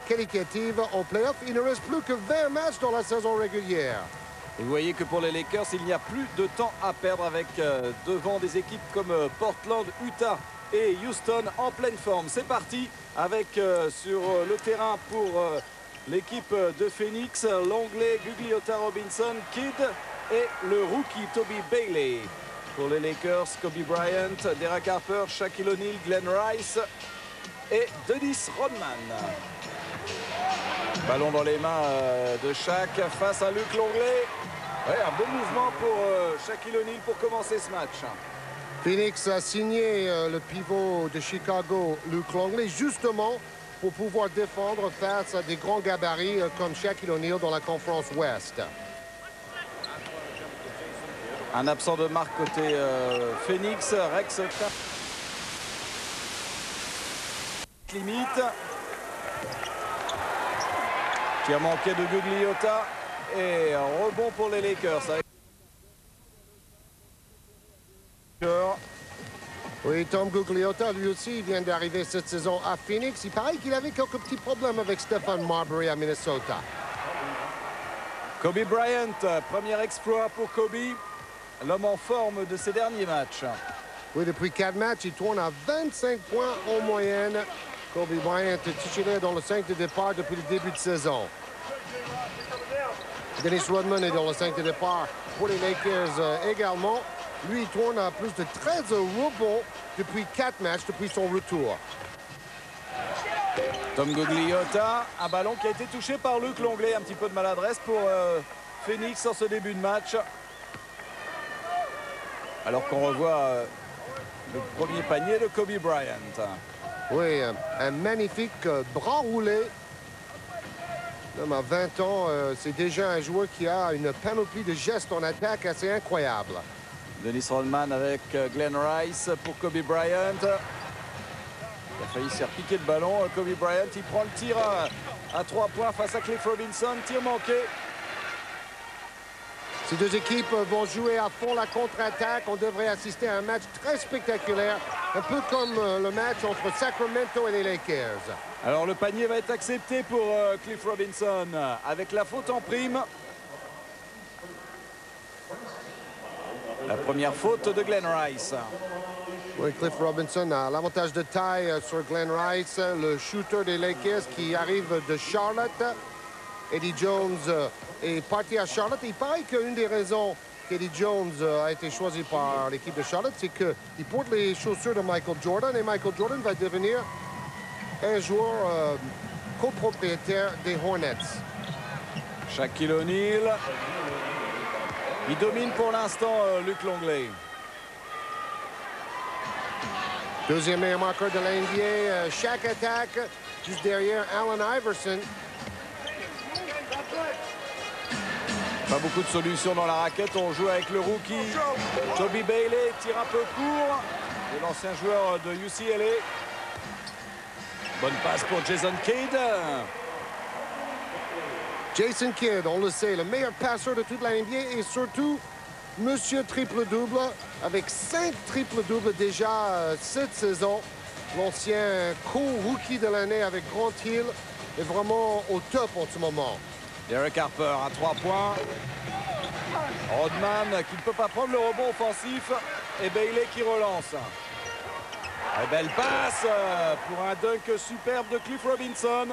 qualificative en playoff. Il ne reste plus que 20 matchs dans la saison régulière. Et vous voyez que pour les Lakers, il n'y a plus de temps à perdre avec devant des équipes comme Portland, Utah et Houston en pleine forme. C'est parti avec sur le terrain pour l'équipe de Phoenix, l'anglais Gugliotta, Robinson, Kidd et le rookie Toby Bailey. Pour les Lakers, Kobe Bryant, Derek Harper, Shaquille O'Neal, Glenn Rice et Dennis Rodman. Ballon dans les mains de Shaq face à Luc Longley. Ouais, un bon mouvement pour Shaquille O'Neal pour commencer ce match. Phoenix a signé le pivot de Chicago, Luc Longley, justement pour pouvoir défendre face à des grands gabarits comme Shaquille O'Neal dans la conférence Ouest. Un absent de marque côté Phoenix, Rex limite. Tir manqué de Gugliotta et rebond pour les Lakers. Oui, Tom Gugliotta, lui aussi, vient d'arriver cette saison à Phoenix. Il paraît qu'il avait quelques petits problèmes avec Stephon Marbury à Minnesota. Kobe Bryant, premier exploit pour Kobe, l'homme en forme de ses derniers matchs. Oui, depuis 4 matchs, il tourne à 25 points en moyenne. Kobe Bryant est titulaire dans le 5 de départ depuis le début de saison. Dennis Rodman est dans le 5 de départ pour les Lakers également. Lui, il tourne à plus de 13 rebonds depuis 4 matchs depuis son retour. Tom Gugliotta, un ballon qui a été touché par Luc Longley. Un petit peu de maladresse pour Phoenix en ce début de match. Alors qu'on revoit le premier panier de Kobe Bryant. Oui, un magnifique bras roulé. L'homme a 20 ans, c'est déjà un joueur qui a une panoplie de gestes en attaque assez incroyable. Dennis Rodman avec Glenn Rice pour Kobe Bryant. Il a failli se faire piquer le ballon. Kobe Bryant, il prend le tir à 3 points face à Cliff Robinson. Tir manqué. Ces deux équipes vont jouer à fond la contre-attaque. On devrait assister à un match très spectaculaire, un peu comme le match entre Sacramento et les Lakers. Alors le panier va être accepté pour Cliff Robinson avec la faute en prime. La première faute de Glenn Rice. Oui, Cliff Robinson a l'avantage de taille sur Glenn Rice, le shooter des Lakers qui arrive de Charlotte. Eddie Jones est parti à Charlotte. Il paraît qu'une des raisons qu'Eddie Jones a été choisi par l'équipe de Charlotte, c'est qu'il porte les chaussures de Michael Jordan et Michael Jordan va devenir un joueur copropriétaire des Hornets. Shaquille O'Neal. Il domine pour l'instant Luc Longley. Deuxième meilleur marqueur de la NBA, Shaq attaque juste derrière Allen Iverson. Pas beaucoup de solutions dans la raquette. On joue avec le rookie Toby Bailey. Tire un peu court. Et l'ancien joueur de UCLA. Bonne passe pour Jason Kidd. Jason Kidd, on le sait, le meilleur passeur de toute la NBA et surtout, monsieur triple-double, avec 5 triples-doubles déjà cette saison. L'ancien co-rookie de l'année avec Grant Hill est vraiment au top en ce moment. Derek Harper à 3 points. Rodman qui ne peut pas prendre le rebond offensif. Et Bailey qui relance. Et belle passe pour un dunk superbe de Cliff Robinson.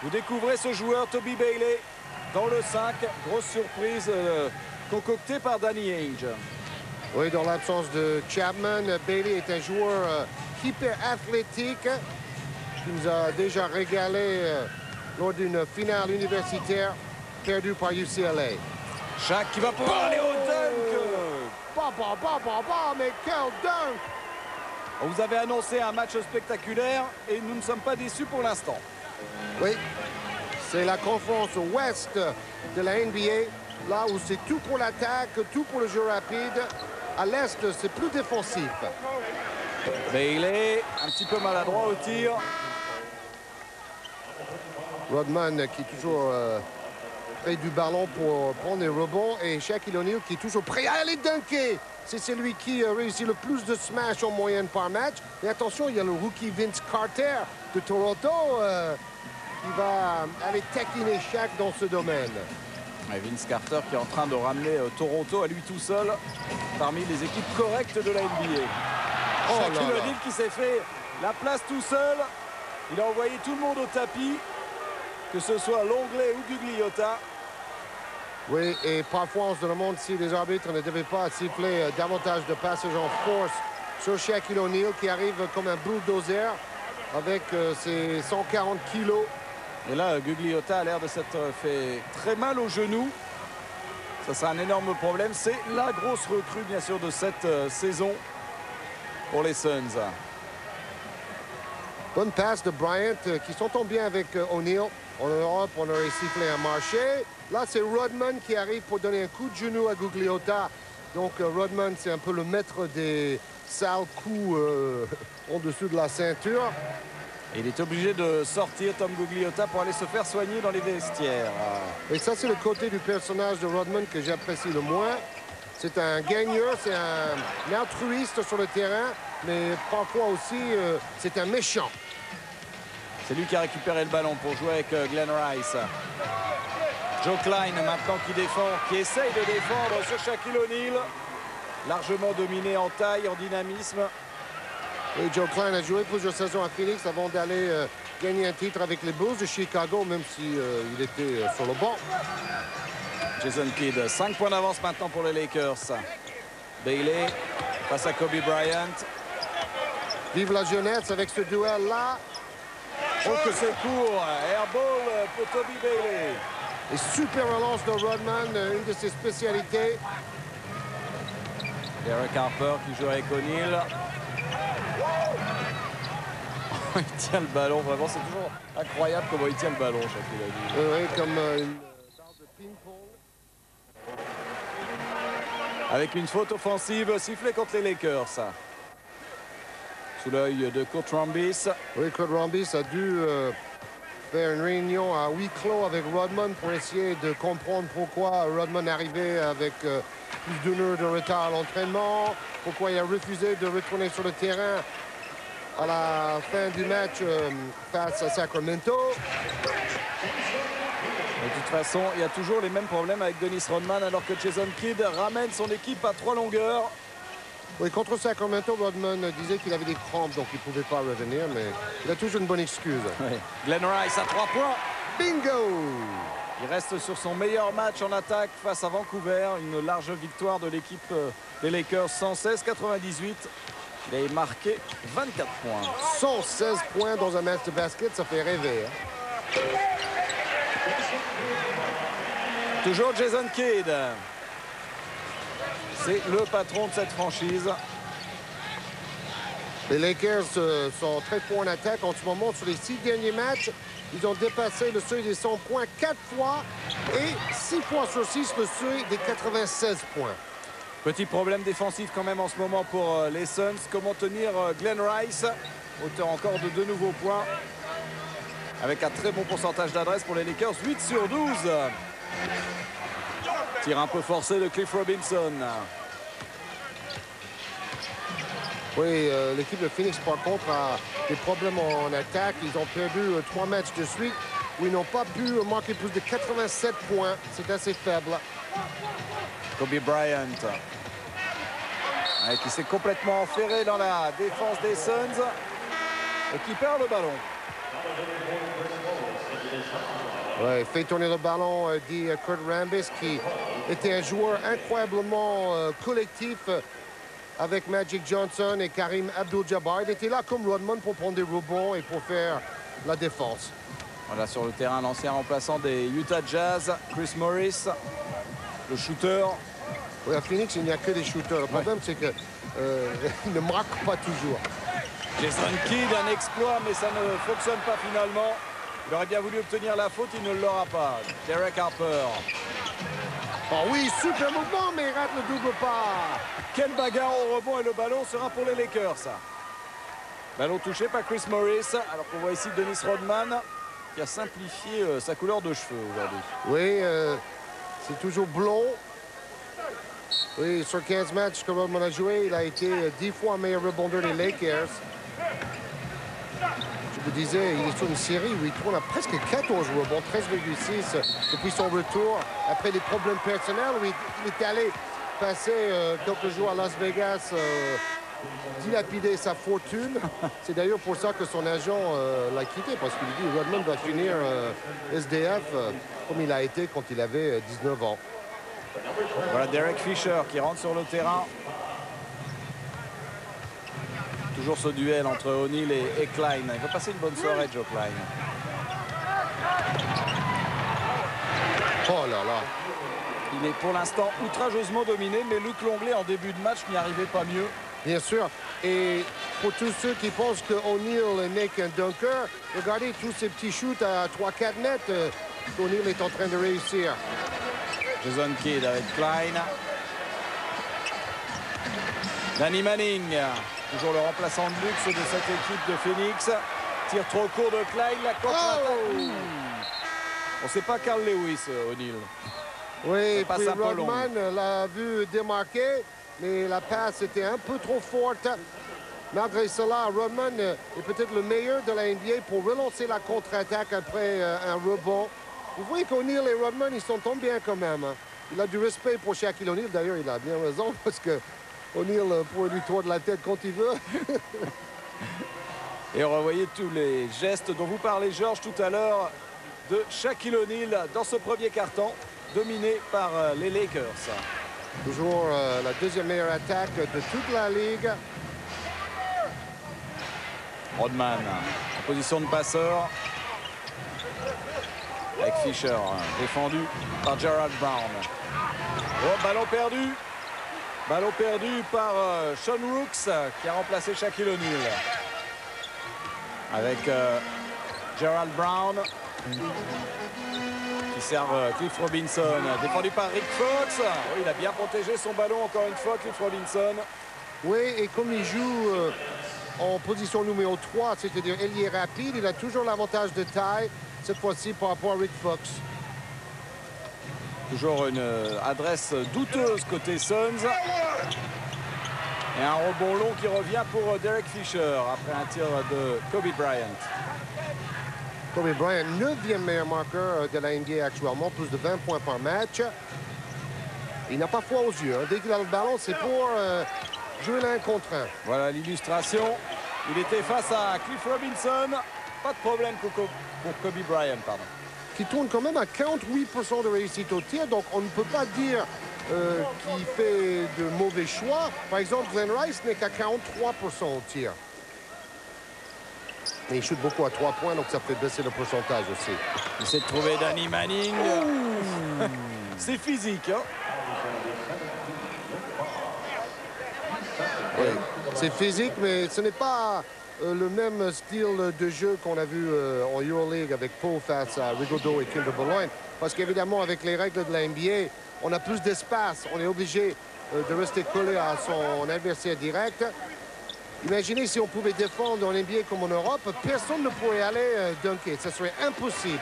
Vous découvrez ce joueur, Toby Bailey, dans le 5. Grosse surprise concoctée par Danny Ainge. Oui, dans l'absence de Chapman, Bailey est un joueur hyper athlétique qui nous a déjà régalé lors d'une finale universitaire perdue par UCLA. Shaq qui va pouvoir aller au dunk. Mais quel dunk! On vous avait annoncé un match spectaculaire et nous ne sommes pas déçus pour l'instant. Oui, c'est la conférence ouest de la NBA, là où c'est tout pour l'attaque, tout pour le jeu rapide. À l'est, c'est plus défensif. Bailey, un petit peu maladroit au tir. Rodman qui est toujours près du ballon pour prendre les rebonds. Et Shaquille O'Neal qui est toujours prêt à aller dunker. C'est celui qui réussit le plus de smash en moyenne par match. Et attention, il y a le rookie Vince Carter de Toronto. qui va aller taquiner Shaq dans ce domaine. Et Vince Carter qui est en train de ramener Toronto à lui tout seul parmi les équipes correctes de la NBA. Shaquille O'Neal qui s'est fait la place tout seul. Il a envoyé tout le monde au tapis, que ce soit Longley ou Gugliotta. Oui, et parfois on se demande si les arbitres ne devaient pas siffler davantage de passage en force sur Shaquille O'Neal qui arrive comme un bulldozer avec ses 140 kilos. Et là, Gugliotta a l'air de s'être fait très mal au genou. Ça sera un énorme problème. C'est la grosse recrue, bien sûr, de cette saison pour les Suns. Bonne passe de Bryant qui s'entend bien avec O'Neal. En Europe, on aurait sifflé un marché. Là, c'est Rodman qui arrive pour donner un coup de genou à Gugliotta. Donc, Rodman, c'est un peu le maître des sales coups en dessous de la ceinture. Il est obligé de sortir, Tom Gugliotta, pour aller se faire soigner dans les vestiaires. Et ça, c'est le côté du personnage de Rodman que j'apprécie le moins. C'est un gagneur, c'est un altruiste sur le terrain, mais parfois aussi, c'est un méchant. C'est lui qui a récupéré le ballon pour jouer avec Glenn Rice. Joe Klein maintenant qui défend, qui essaye de défendre sur Shaquille O'Neal. Largement dominé en taille, en dynamisme. Et Joe Klein a joué plusieurs saisons à Phoenix avant d'aller gagner un titre avec les Bulls de Chicago, même si il était sur le banc. Jason Kidd, 5 points d'avance maintenant pour les Lakers. Bailey face à Kobe Bryant. Vive la jeunesse avec ce duel-là. Oh que c'est court, airball pour Toby Bailey. Et super relance de Rodman, une de ses spécialités. Derek Harper qui joue avec O'Neal. Il tient le ballon, vraiment c'est toujours incroyable comment il tient le ballon, Shaquille O'Neal. Oui, comme une barre de ping-pong. Avec une faute offensive sifflée contre les Lakers. Sous l'œil de Kurt Rambis. Oui, Kurt Rambis a dû faire une réunion à huis clos avec Rodman pour essayer de comprendre pourquoi Rodman arrivait avec plus d'une heure de retard à l'entraînement, pourquoi il a refusé de retourner sur le terrain à la fin du match face à Sacramento. De toute façon, il y a toujours les mêmes problèmes avec Dennis Rodman alors que Jason Kidd ramène son équipe à 3 longueurs. Oui, contre Sacramento, Rodman disait qu'il avait des crampes, donc il ne pouvait pas revenir, mais il a toujours une bonne excuse. Oui. Glenn Rice à 3 points. Bingo! Il reste sur son meilleur match en attaque face à Vancouver. Une large victoire de l'équipe des Lakers, 116-98. Il a marqué 24 points. 116 points dans un match de basket, ça fait rêver. Hein? Toujours Jason Kidd. C'est le patron de cette franchise. Les Lakers sont très forts en attaque en ce moment. Sur les 6 derniers matchs, ils ont dépassé le seuil des 100 points 4 fois et 6 fois sur 6 le seuil des 96 points. Petit problème défensif quand même en ce moment pour les Suns. Comment tenir Glenn Rice, auteur encore de 2 nouveaux points. Avec un très bon pourcentage d'adresse pour les Lakers, 8 sur 12. Tir un peu forcé de Cliff Robinson. Oui, l'équipe de Phoenix, par contre, a des problèmes en attaque. Ils ont perdu 3 matchs de suite où ils n'ont pas pu marquer plus de 87 points. C'est assez faible. Kobe Bryant, qui s'est complètement enferré dans la défense des Suns et qui perd le ballon. Ouais, fait tourner le ballon, dit Kurt Rambis, qui était un joueur incroyablement collectif avec Magic Johnson et Karim Abdul-Jabbar. Il était là comme Rodman pour prendre des rebonds et pour faire la défense. Voilà sur le terrain l'ancien remplaçant des Utah Jazz, Chris Morris, le shooter. Oui, à Phoenix, il n'y a que des shooters. Le problème, c'est qu'il ne marque pas toujours. Jason Kidd, un exploit, mais ça ne fonctionne pas finalement. Il aurait bien voulu obtenir la faute, il ne l'aura pas. Derek Harper. Oh oui, super mouvement, mais il rate le double pas. Quelle bagarre au rebond et le ballon sera pour les Lakers. Ballon touché par Chris Morris, alors qu'on voit ici Dennis Rodman qui a simplifié sa couleur de cheveux aujourd'hui. Oui, c'est toujours blond. Oui, sur 15 matchs que Rodman a joué, il a été 10 fois meilleur rebondeur des Lakers. je disais, il est sur une série où il tourne à presque 14 rebonds, 13,6 depuis son retour. Après des problèmes personnels, où il est allé passer quelques jours à Las Vegas, dilapider sa fortune. C'est d'ailleurs pour ça que son agent l'a quitté, parce qu'il dit Rodman va finir SDF comme il a été quand il avait 19 ans. Voilà Derek Fisher qui rentre sur le terrain. Toujours ce duel entre O'Neal et Klein. Il va passer une bonne soirée, Joe Klein. Oh là là. Il est pour l'instant outrageusement dominé, mais Luc Longley en début de match n'y arrivait pas mieux. Bien sûr. Et pour tous ceux qui pensent que O'Neal n'est qu'un dunker, regardez tous ces petits shoots à 3-4 mètres qu'O'Neal est en train de réussir. Jason Kidd avec Klein. Danny Manning, toujours le remplaçant de luxe de cette équipe de Phoenix. Tire trop court de Klein, la contre-attaque. On ne sait pas Carl Lewis, O'Neal. Oui, puis Rodman l'a vu démarquer, mais la passe était un peu trop forte. Malgré cela, Rodman est peut-être le meilleur de la NBA pour relancer la contre-attaque après un rebond. Vous voyez qu'O'Neal et Rodman, ils s'entendent bien quand même. Hein. Il a du respect pour Shaquille O'Neal. D'ailleurs, il a bien raison parce que O'Neal pourrait lui tordre la tête quand il veut. Et on revoyait tous les gestes dont vous parlez, Georges, tout à l'heure, de Shaquille O'Neal dans ce premier quart-temps, dominé par les Lakers. Toujours la deuxième meilleure attaque de toute la Ligue. Rodman en position de passeur. Avec Fisher, défendu par Gerald Brown. Oh, ballon perdu. Ballon perdu par Sean Rooks, qui a remplacé Shaquille O'Neal. Avec Gerald Brown, qui sert Cliff Robinson. Défendu par Rick Fox. Oh, il a bien protégé son ballon, encore une fois, Cliff Robinson. Oui, et comme il joue en position numéro 3, c'est-à-dire ailier rapide, il a toujours l'avantage de taille. Cette fois-ci par rapport à Rick Fox. Toujours une adresse douteuse côté Suns. Et un rebond long qui revient pour Derek Fisher après un tir de Kobe Bryant. Kobe Bryant, 9e meilleur marqueur de la NBA actuellement, plus de 20 points par match. Il n'a pas froid aux yeux. Hein. Dès qu'il a le ballon, c'est pour jouer l'un contre un. Voilà l'illustration. Il était face à Cliff Robinson. Pas de problème pour Kobe Bryant, pardon. Qui tourne quand même à 48% de réussite au tir, donc on ne peut pas dire qu'il fait de mauvais choix. Par exemple, Glenn Rice n'est qu'à 43% au tir. Mais il shoot beaucoup à 3 points, donc ça fait baisser le pourcentage aussi. Il essaie de trouver Danny Manning. C'est physique, hein? Oui, c'est physique, mais ce n'est pas le même style de jeu qu'on a vu en Euroleague avec Pau face à Rigaudot et Kinder Bologne. Parce qu'évidemment, avec les règles de la NBA, on a plus d'espace. On est obligé de rester collé à son adversaire direct. Imaginez si on pouvait défendre en NBA comme en Europe, personne ne pourrait aller dunker. Ce serait impossible.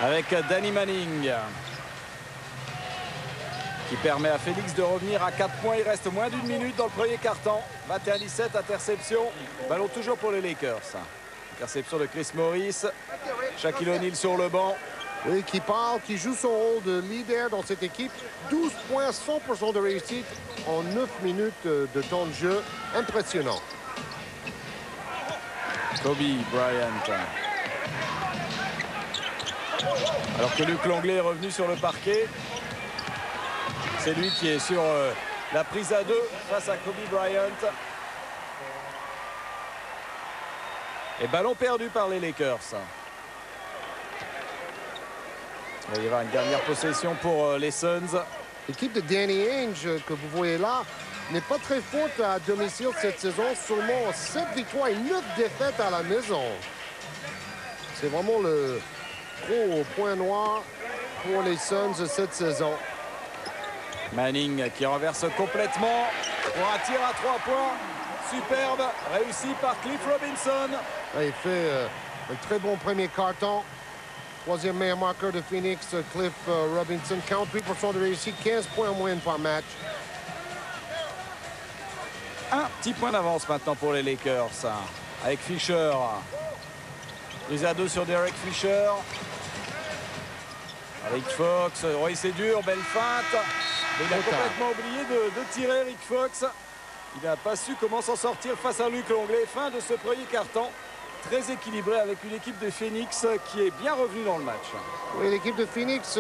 Avec Danny Manning, qui permet à Félix de revenir à 4 points. Il reste moins d'une minute dans le premier quart-temps. 21-17, interception. Ballon toujours pour les Lakers. Interception de Chris Morris. Shaquille O'Neal sur le banc. Oui, qui parle, qui joue son rôle de leader dans cette équipe. 12 points, 100% de réussite en 9 minutes de temps de jeu. Impressionnant. Kobe Bryant. Alors que Luc Longley est revenu sur le parquet. C'est lui qui est sur la prise à 2 face à Kobe Bryant. Et ballon perdu par les Lakers. Il va y avoir une dernière possession pour les Suns. L'équipe de Danny Ainge que vous voyez là n'est pas très forte à domicile cette saison. Seulement 7 victoires et 9 défaites à la maison. C'est vraiment le gros point noir pour les Suns cette saison. Manning qui renverse complètement pour un tir à 3 points. Superbe, réussi par Cliff Robinson. Il fait un très bon premier carton. Troisième meilleur marqueur de Phoenix, Cliff Robinson. 48% de réussite, 15 points en moyenne par match. Un petit point d'avance maintenant pour les Lakers. Avec Fisher. Prise à 2 sur Derek Fisher. Rick Fox. Oui, c'est dur. Belle feinte. Mais il a complètement oublié de tirer Rick Fox. Il n'a pas su comment s'en sortir face à Luc Longley. Fin de ce premier quart-temps. Très équilibré avec une équipe de Phoenix qui est bien revenue dans le match. Oui, l'équipe de Phoenix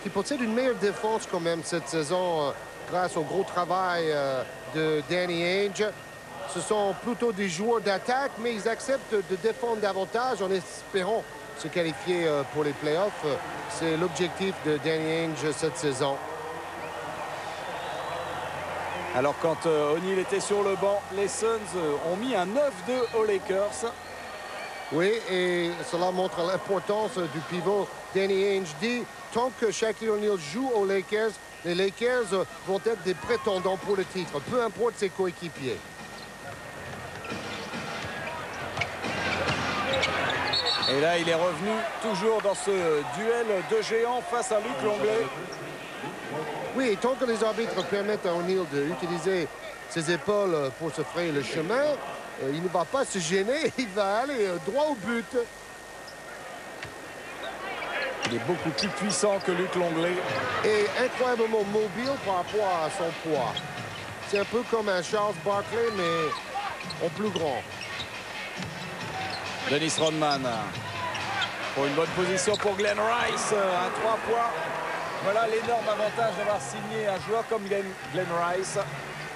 qui possède une meilleure défense quand même cette saison grâce au gros travail de Danny Ainge. Ce sont plutôt des joueurs d'attaque, mais ils acceptent de défendre davantage en espérant se qualifier pour les playoffs. C'est l'objectif de Danny Ainge cette saison. Alors quand O'Neal était sur le banc, les Suns ont mis un 9-2 aux Lakers. Oui, et cela montre l'importance du pivot. Danny Ainge dit, tant que Shaquille O'Neal joue aux Lakers, les Lakers vont être des prétendants pour le titre, peu importe ses coéquipiers. Et là, il est revenu toujours dans ce duel de géants face à Luc Longley. Oui, et tant que les arbitres permettent à O'Neal d'utiliser ses épaules pour se frayer le chemin, il ne va pas se gêner, il va aller droit au but. Il est beaucoup plus puissant que Luc Longley. Et incroyablement mobile par rapport à son poids. C'est un peu comme un Charles Barkley, mais en plus grand. Dennis Rodman pour une bonne position pour Glenn Rice. Un 3 points. Voilà l'énorme avantage d'avoir signé un joueur comme Glenn Rice.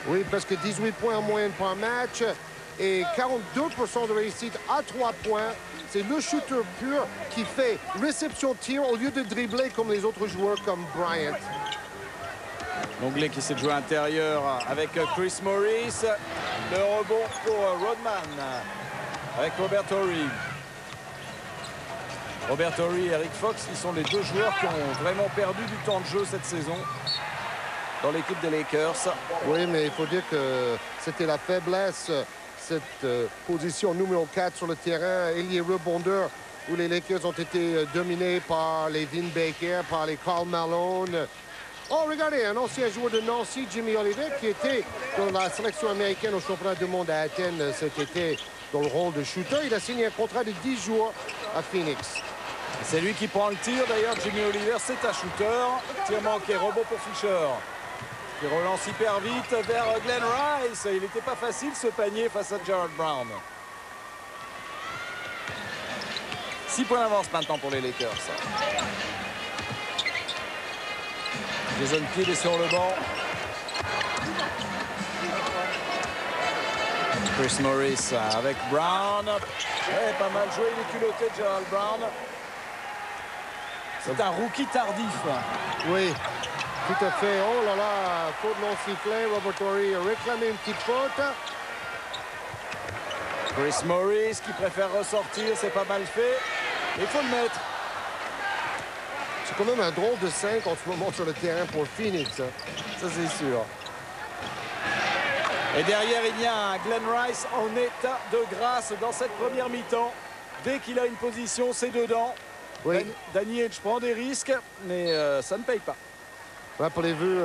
Oui, presque 18 points en moyenne par match. Et 42% de réussite à 3 points. C'est le shooter pur qui fait réception-tir au lieu de dribbler comme les autres joueurs comme Bryant. Longley qui s'est joué intérieur avec Chris Morris. Le rebond pour Rodman avec Robert Horry. Robert Horry et Rick Fox qui sont les deux joueurs qui ont vraiment perdu du temps de jeu cette saison dans l'équipe des Lakers. Oui, mais il faut dire que c'était la faiblesse, cette position numéro 4 sur le terrain, ailier rebondeur, où les Lakers ont été dominés par les Vin Baker, par les Karl Malone. Oh, regardez, un ancien joueur de Nancy, Jimmy Oliver, qui était dans la sélection américaine au championnat du monde à Athènes cet été dans le rôle de shooter. Il a signé un contrat de 10 jours à Phoenix. C'est lui qui prend le tir. D'ailleurs, Jimmy Oliver, c'est un shooter. Tir manqué, rebond pour Fisher. Qui relance hyper vite vers Glenn Rice. Il n'était pas facile ce panier face à Jared Brown. 6 points d'avance maintenant pour les Lakers. Jason Kidd est sur le banc. Chris Morris avec Brown. Ouais, pas mal joué, il est culotté, Gerald Brown. C'est un rookie tardif. Oui, tout à fait. Oh là là, faute non sifflée. Robert Horry a réclamé une petite faute. Chris Morris qui préfère ressortir, c'est pas mal fait. Il faut le mettre. C'est quand même un drôle de 5 en ce moment sur le terrain pour Phoenix. Ça, c'est sûr. Et derrière, il y a un Glenn Rice en état de grâce dans cette première mi-temps. Dès qu'il a une position, c'est dedans. Oui. Danny Ainge prend des risques, mais ça ne paye pas. Rappelez-vous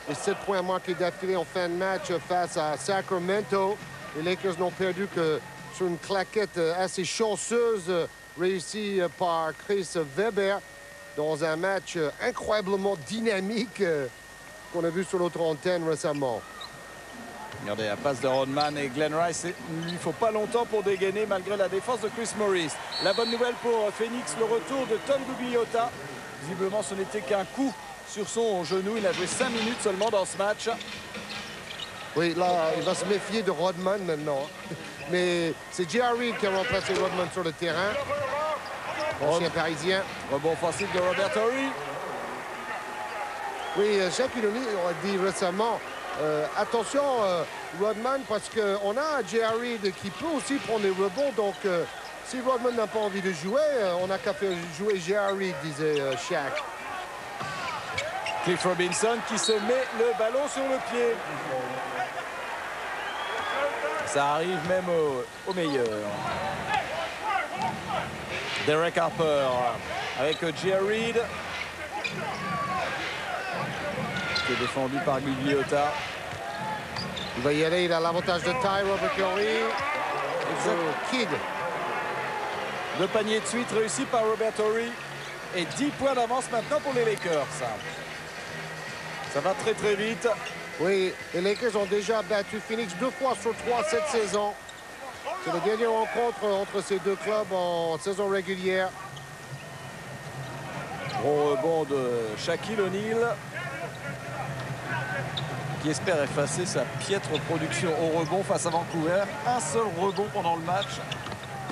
les 7 points marqués d'affilée en fin de match face à Sacramento. Les Lakers n'ont perdu que sur une claquette assez chanceuse réussie par Chris Webber dans un match incroyablement dynamique qu'on a vu sur l'autre antenne récemment. Regardez la passe de Rodman et Glenn Rice. Il ne lui faut pas longtemps pour dégainer malgré la défense de Chris Morris. La bonne nouvelle pour Phoenix, le retour de Tom Gugliotta. Visiblement, ce n'était qu'un coup sur son genou. Il a joué 5 minutes seulement dans ce match. Oui, là, il va se méfier de Rodman maintenant. Mais c'est J.R. Reid qui a remplacé Rodman sur le terrain. Ancien parisien. Rebond offensif de Robert Horry. Oui, Shaquille O'Neal a dit récemment, attention Rodman, parce qu'on a un J.R. Reid qui peut aussi prendre les rebonds. Donc, si Rodman n'a pas envie de jouer, on n'a qu'à faire jouer J.R. Reid, disait Shaq. Cliff Robinson qui se met le ballon sur le pied. Ça arrive même au meilleur. Derek Harper avec J.R. Reid qui est défendu par Gugliotta. Il va y aller, il a l'avantage de taille, Robert Horry. Kidd. 2 paniers de suite réussis par Robert Horry. Et 10 points d'avance maintenant pour les Lakers. Ça va très très vite. Oui, les Lakers ont déjà battu Phoenix 2 fois sur 3 cette saison. C'est la dernière rencontre entre ces deux clubs en saison régulière. Gros rebond de Shaquille O'Neal, qui espère effacer sa piètre production au rebond face à Vancouver. Un seul rebond pendant le match.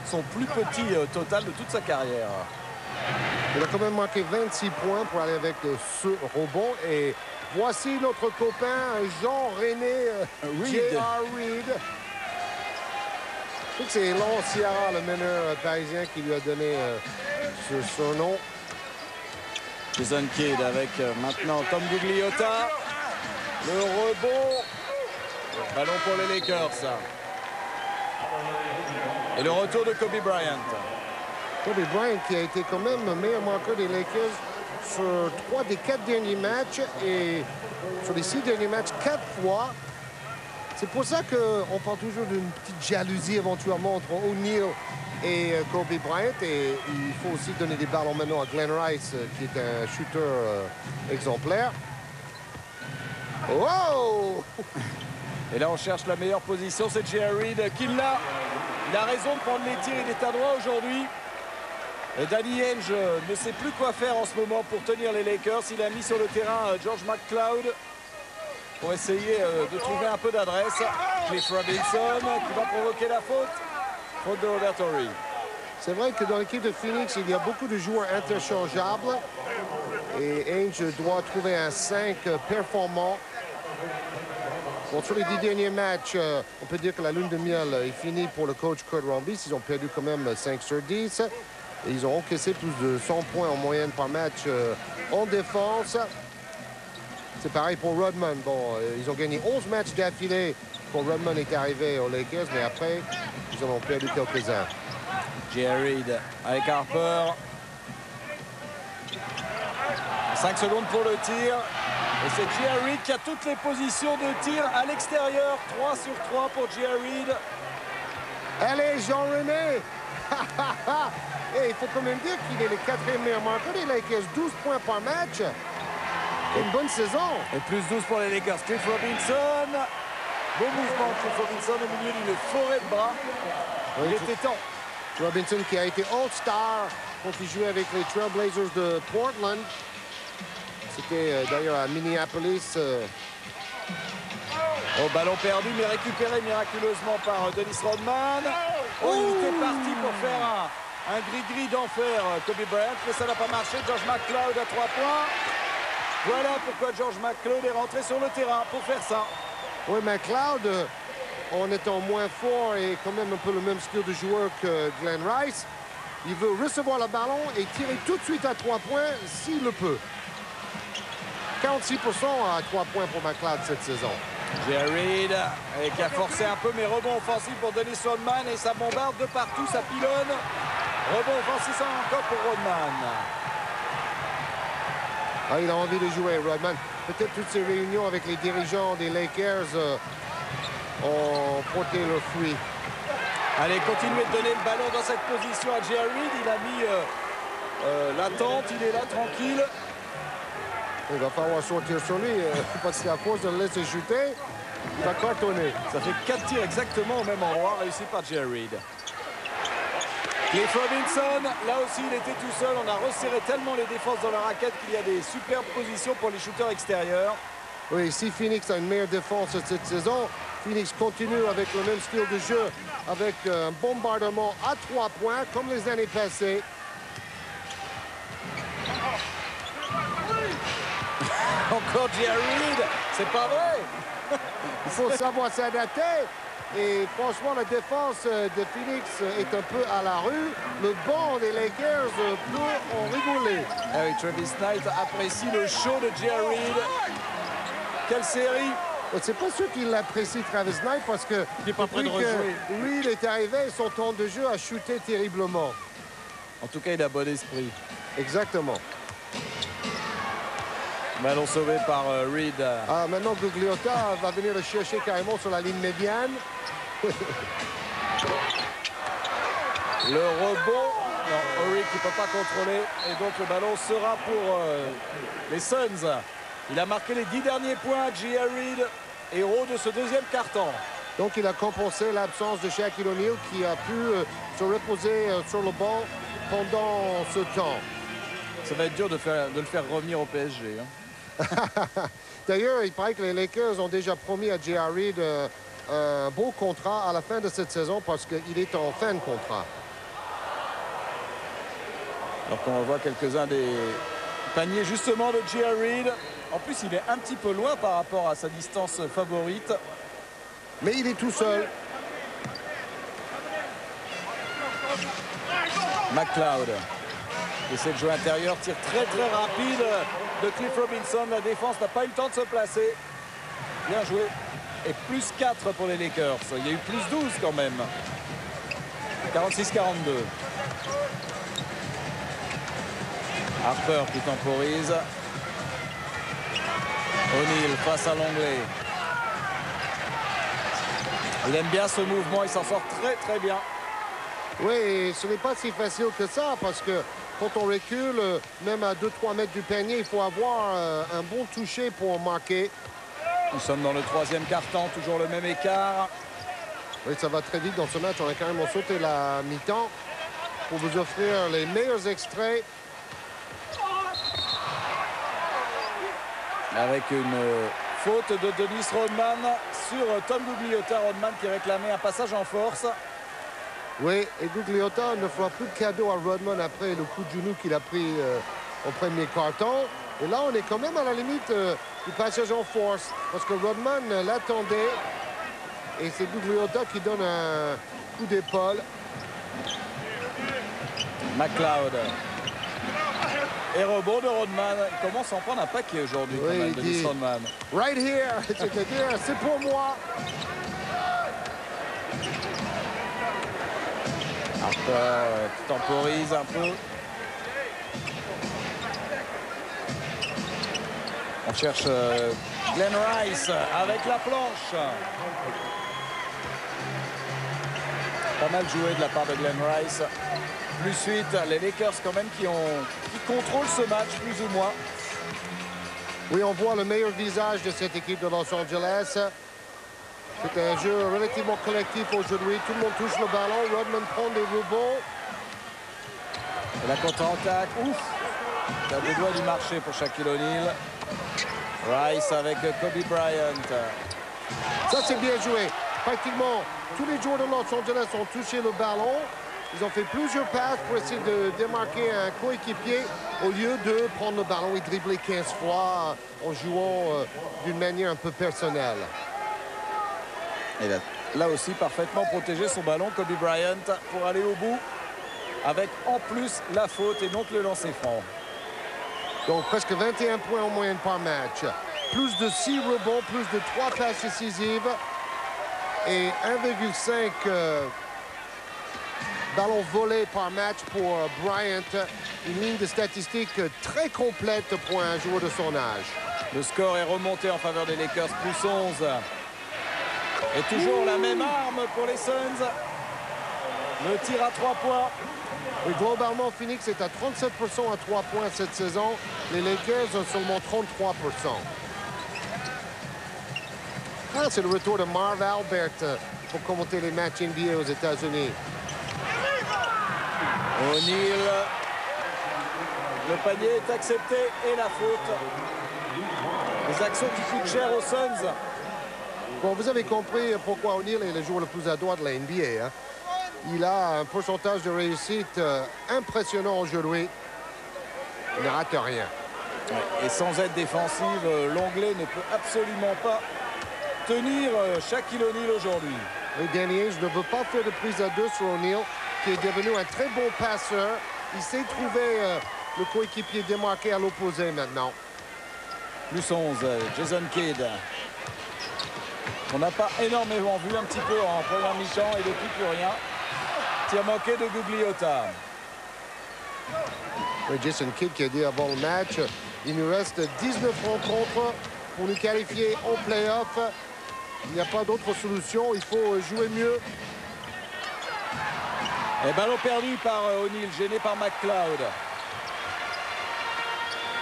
Son plus petit total de toute sa carrière. Il a quand même manqué 26 points pour aller avec ce rebond. Et voici notre copain Jean-René J.R. Reid. Je sais que c'est Lon Ciara, le meneur parisien, qui lui a donné ce surnom. Jason Kidd avec maintenant Tom Gugliotta. Le rebond. Ballon pour les Lakers. Et le retour de Kobe Bryant. Kobe Bryant qui a été quand même le meilleur marqueur des Lakers sur 3 des 4 derniers matchs et sur les 6 derniers matchs 4 fois. C'est pour ça qu'on parle toujours d'une petite jalousie éventuellement entre O'Neal et Kobe Bryant. Et il faut aussi donner des ballons maintenant à Glenn Rice, qui est un shooter exemplaire. Wow! Et là, on cherche la meilleure position. C'est J.R. Reid qui l'a. Il a raison de prendre les tirs. Il est à droit aujourd'hui. Et Danny Ainge ne sait plus quoi faire en ce moment pour tenir les Lakers. Il a mis sur le terrain George McCloud pour essayer de trouver un peu d'adresse. Cliff Robinson qui va provoquer la faute. Faute de Robert Horry. C'est vrai que dans l'équipe de Phoenix, il y a beaucoup de joueurs interchangeables. Et Ainge doit trouver un 5 performant. Bon, sur les 10 derniers matchs, on peut dire que la lune de miel est finie pour le coach Kurt Rambis. Ils ont perdu quand même 5 sur 10. Et ils ont encaissé plus de 100 points en moyenne par match en défense. C'est pareil pour Rodman. Bon, ils ont gagné 11 matchs d'affilée quand Rodman est arrivé aux Lakers, mais après, ils en ont perdu quelques-uns. J.R. Reid avec Harper. 5 secondes pour le tir. Et c'est J.R. Reid qui a toutes les positions de tir à l'extérieur. 3 sur 3 pour J.R. Reid. Allez, Jean-René! Et il faut quand même dire qu'il est le 4e meilleur marqueur des Lakers. 12 points par match. Une bonne saison. Et plus 12 pour les Lakers. Cliff Robinson. Beau mouvement, Cliff Robinson au milieu d'une forêt de bras. Oui, il était temps. Robinson qui a été All-Star quand il jouait avec les Trailblazers de Portland. C'était d'ailleurs à Minneapolis. Au ballon perdu, mais récupéré miraculeusement par Dennis Rodman. Oh, il était parti pour faire un gris-gris d'enfer, Kobe Bryant, mais ça n'a pas marché. George McCloud à 3 points. Voilà pourquoi George McCloud est rentré sur le terrain pour faire ça. Oui, McCloud, en étant moins fort et quand même un peu le même style de joueur que Glenn Rice, il veut recevoir le ballon et tirer tout de suite à 3 points s'il le peut. 46% à 3 points pour McCloud cette saison. J.R. Reid qui a forcé un peu, mais rebond offensif pour Dennis Rodman et ça bombarde de partout, ça pilonne. Rebond offensif encore pour Rodman. Ah, il a envie de jouer, Rodman. Peut-être toutes ces réunions avec les dirigeants des Lakers ont porté leurs fruits. Allez, continuez de donner le ballon dans cette position à J.R. Reid. Il a mis l'attente, il est là tranquille. Il va falloir sortir sur lui parce qu'à force de le laisser shooter, il va cartonner. Ça fait 4 tirs exactement au même endroit, réussi par J.R. Reid. Cliff Robinson, là aussi il était tout seul. On a resserré tellement les défenses dans la raquette qu'il y a des superbes positions pour les shooters extérieurs. Oui, si Phoenix a une meilleure défense cette saison, Phoenix continue avec le même style de jeu, avec un bombardement à 3 points, comme les années passées. Encore J.R. Reid, c'est pas vrai. Il faut savoir s'adapter. Et franchement, la défense de Phoenix est un peu à la rue. Le banc des Lakers peut en rigoler. Ah oui, Travis Knight apprécie le show de J.R. Reid. Quelle série! C'est pas sûr qu'il apprécie Travis Knight parce que il n'est pas prêt de rejouer. Reid est arrivé, son temps de jeu a chuté terriblement. En tout cas, il a bon esprit. Exactement. Ballon sauvé par Reed. Ah, maintenant, Gugliotta va venir le chercher carrément sur la ligne médiane. Le rebond. Non, Ulrich qui ne peut pas contrôler. Et donc le ballon sera pour les Suns. Il a marqué les 10 derniers points. J.R. Reed, héros de ce deuxième quart-temps. Donc, il a compensé l'absence de Shaquille O'Neal qui a pu se reposer sur le banc pendant ce temps. Ça va être dur de le faire revenir au PSG. Hein. D'ailleurs, il paraît que les Lakers ont déjà promis à J.R. Reed un beau contrat à la fin de cette saison parce qu'il est en fin de contrat. Alors qu'on voit quelques-uns des paniers justement de J.R. Reed. En plus, il est un petit peu loin par rapport à sa distance favorite. Mais il est tout seul. McLeod essaie de jouer intérieur, tire très rapide de Cliff Robinson. La défense n'a pas eu le temps de se placer. Bien joué. Et plus 4 pour les Lakers. Il y a eu plus 12 quand même. 46-42. Harper qui temporise. O'Neal face à Longley. Il aime bien ce mouvement, il s'en sort très bien. Oui, et ce n'est pas si facile que ça parce que quand on recule, même à 2-3 mètres du panier, il faut avoir un bon toucher pour marquer. Nous sommes dans le troisième quart-temps, toujours le même écart. Oui, ça va très vite dans ce match. On a carrément sauté la mi-temps pour vous offrir les meilleurs extraits. Avec une faute de Dennis Rodman sur Tom Gugliotta. Rodman qui réclamait un passage en force. Oui, et Gugliotta ne fera plus de cadeau à Rodman après le coup de genou qu'il a pris au premier quart-temps. Et là, on est quand même à la limite du passage en force parce que Rodman l'attendait. Et c'est Gugliotta qui donne un coup d'épaule. McLeod. Et rebond de Rodman. Il commence à en prendre un paquet aujourd'hui, Oui, quand même, il Dennis dit, Rodman. right here, c'est-à-dire, c'est pour moi. Harper temporise un peu. On cherche Glenn Rice avec la planche. Pas mal joué de la part de Glenn Rice. Plus 8, les Lakers quand même qui contrôlent ce match plus ou moins. Oui, on voit le meilleur visage de cette équipe de Los Angeles. C'est un jeu relativement collectif aujourd'hui. Tout le monde touche le ballon. Rodman prend des rebonds. Et la contre-attaque, ouf! Ça a des doigts du marché pour Shaquille O'Neal. Rice avec Kobe Bryant. Ça, c'est bien joué. Pratiquement tous les joueurs de Los Angeles ont touché le ballon. Ils ont fait plusieurs passes pour essayer de démarquer un coéquipier au lieu de prendre le ballon et dribbler 15 fois en jouant d'une manière un peu personnelle. Et là aussi, parfaitement protégé son ballon, Kobe Bryant, pour aller au bout. Avec en plus la faute et donc le lancer franc. Donc presque 21 points en moyenne par match. Plus de 6 rebonds, plus de 3 passes décisives. Et 1,5 ballons volés par match pour Bryant. Une ligne de statistiques très complète pour un joueur de son âge. Le score est remonté en faveur des Lakers, plus 11. Et toujours la même arme pour les Suns. Le tir à 3 points. Et globalement, Phoenix est à 37% à 3 points cette saison. Les Lakers ont seulement 33%. Ah, c'est le retour de Marv Albert pour commenter les matchs NBA aux États-Unis. O'Neal. Le panier est accepté et la faute. Les actions qui coûtent cher aux Suns. Bon, vous avez compris pourquoi O'Neal est le joueur le plus adroit de la NBA. Hein? Il a un pourcentage de réussite impressionnant aujourd'hui. Il ne rate rien. Et sans aide défensive, Longley ne peut absolument pas tenir Shaquille O'Neal aujourd'hui. Et Danny Ainge ne veut pas faire de prise à 2 sur O'Neal, qui est devenu un très bon passeur. Il sait trouver le coéquipier démarqué à l'opposé maintenant. Plus 11, Jason Kidd. On n'a pas énormément vu, un petit peu en première mi-temps et depuis plus rien. Tir manqué de Gugliotta. Jason Kidd qui a dit avant le match Il nous reste 19 rencontres pour nous qualifier en play-off. Il n'y a pas d'autre solution. Il faut jouer mieux. Et ballon perdu par O'Neill, gêné par McLeod.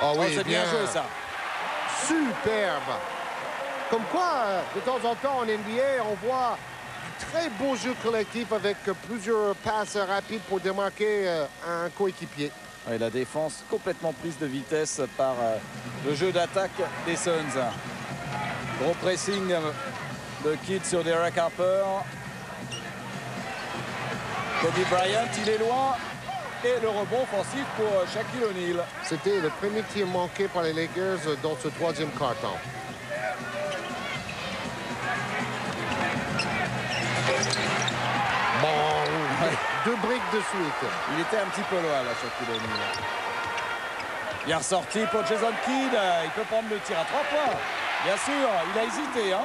Ah oui, c'est bien joué ça. Superbe. Comme quoi, de temps en temps en NBA, on voit du très beau jeu collectif avec plusieurs passes rapides pour démarquer un coéquipier. Et la défense complètement prise de vitesse par le jeu d'attaque des Suns. Gros pressing de Kidd sur Derek Harper. Kobe Bryant, il est loin. Et le rebond offensif pour Shaquille O'Neal. C'était le premier tir manqué par les Lakers dans ce troisième quart-temps. Bon, deux briques de suite. Il était un petit peu loin là, Shaquille O'Neal. Bien sorti pour Jason Kidd. Il peut prendre le tir à 3 points. Bien sûr, il a hésité. Hein.